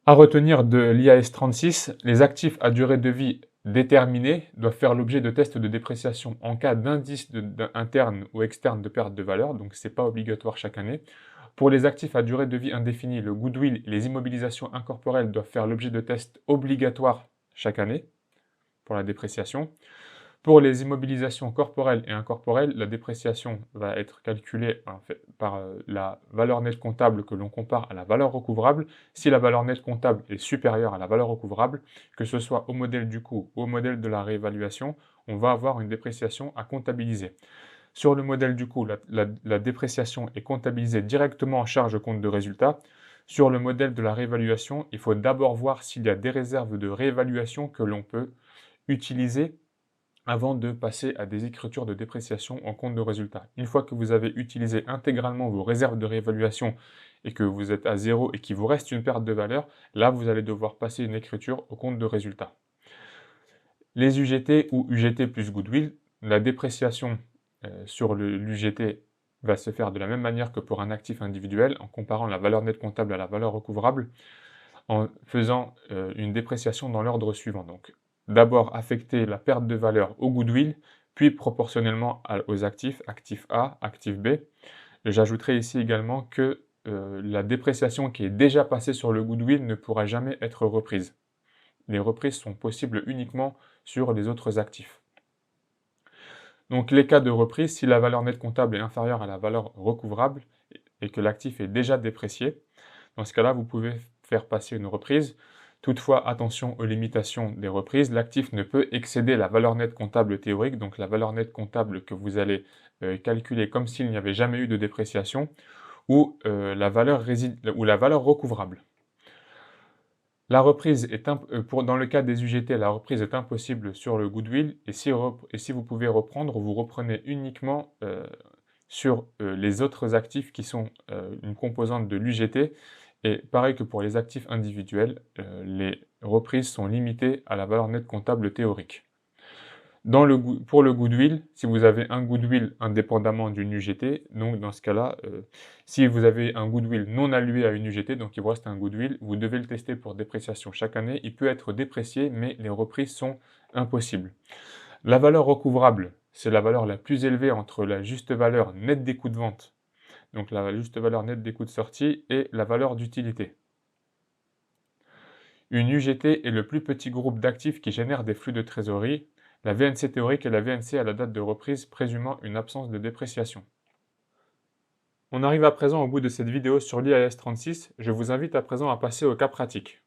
À retenir de l'IAS 36, les actifs à durée de vie déterminée doivent faire l'objet de tests de dépréciation en cas d'indice interne ou externe de perte de valeur, donc ce n'est pas obligatoire chaque année. Pour les actifs à durée de vie indéfinie, le goodwill et les immobilisations incorporelles doivent faire l'objet de tests obligatoires chaque année pour la dépréciation. Pour les immobilisations corporelles et incorporelles, la dépréciation va être calculée en fait, par la valeur nette comptable que l'on compare à la valeur recouvrable. Si la valeur nette comptable est supérieure à la valeur recouvrable, que ce soit au modèle du coût ou au modèle de la réévaluation, on va avoir une dépréciation à comptabiliser. Sur le modèle du coût, la dépréciation est comptabilisée directement en charge au compte de résultat. Sur le modèle de la réévaluation, il faut d'abord voir s'il y a des réserves de réévaluation que l'on peut utiliser avant de passer à des écritures de dépréciation en compte de résultat. Une fois que vous avez utilisé intégralement vos réserves de réévaluation et que vous êtes à zéro et qu'il vous reste une perte de valeur, là vous allez devoir passer une écriture au compte de résultat. Les UGT ou UGT plus goodwill, la dépréciation sur l'UGT va se faire de la même manière que pour un actif individuel en comparant la valeur nette comptable à la valeur recouvrable en faisant une dépréciation dans l'ordre suivant. Donc, d'abord affecter la perte de valeur au goodwill, puis proportionnellement aux actifs, actif A, actif B. J'ajouterai ici également que la dépréciation qui est déjà passée sur le goodwill ne pourra jamais être reprise. Les reprises sont possibles uniquement sur les autres actifs. Donc les cas de reprise, si la valeur nette comptable est inférieure à la valeur recouvrable et que l'actif est déjà déprécié, dans ce cas-là, vous pouvez faire passer une reprise. Toutefois, attention aux limitations des reprises. L'actif ne peut excéder la valeur nette comptable théorique, donc la valeur nette comptable que vous allez calculer comme s'il n'y avait jamais eu de dépréciation, ou la valeur recouvrable. La reprise est dans le cas des UGT, la reprise est impossible sur le goodwill, et si vous pouvez reprendre, vous reprenez uniquement sur les autres actifs qui sont une composante de l'UGT. Et pareil que pour les actifs individuels, les reprises sont limitées à la valeur nette comptable théorique. Pour le goodwill, si vous avez un goodwill indépendamment d'une UGT, donc dans ce cas-là, si vous avez un goodwill non alloué à une UGT, donc il vous reste un goodwill, vous devez le tester pour dépréciation chaque année. Il peut être déprécié, mais les reprises sont impossibles. La valeur recouvrable, c'est la valeur la plus élevée entre la juste valeur nette des coûts de vente, donc la juste valeur nette des coûts de sortie, et la valeur d'utilité. Une UGT est le plus petit groupe d'actifs qui génère des flux de trésorerie. La VNC théorique est la VNC à la date de reprise, présumant une absence de dépréciation. On arrive à présent au bout de cette vidéo sur l'IAS 36. Je vous invite à présent à passer au cas pratique.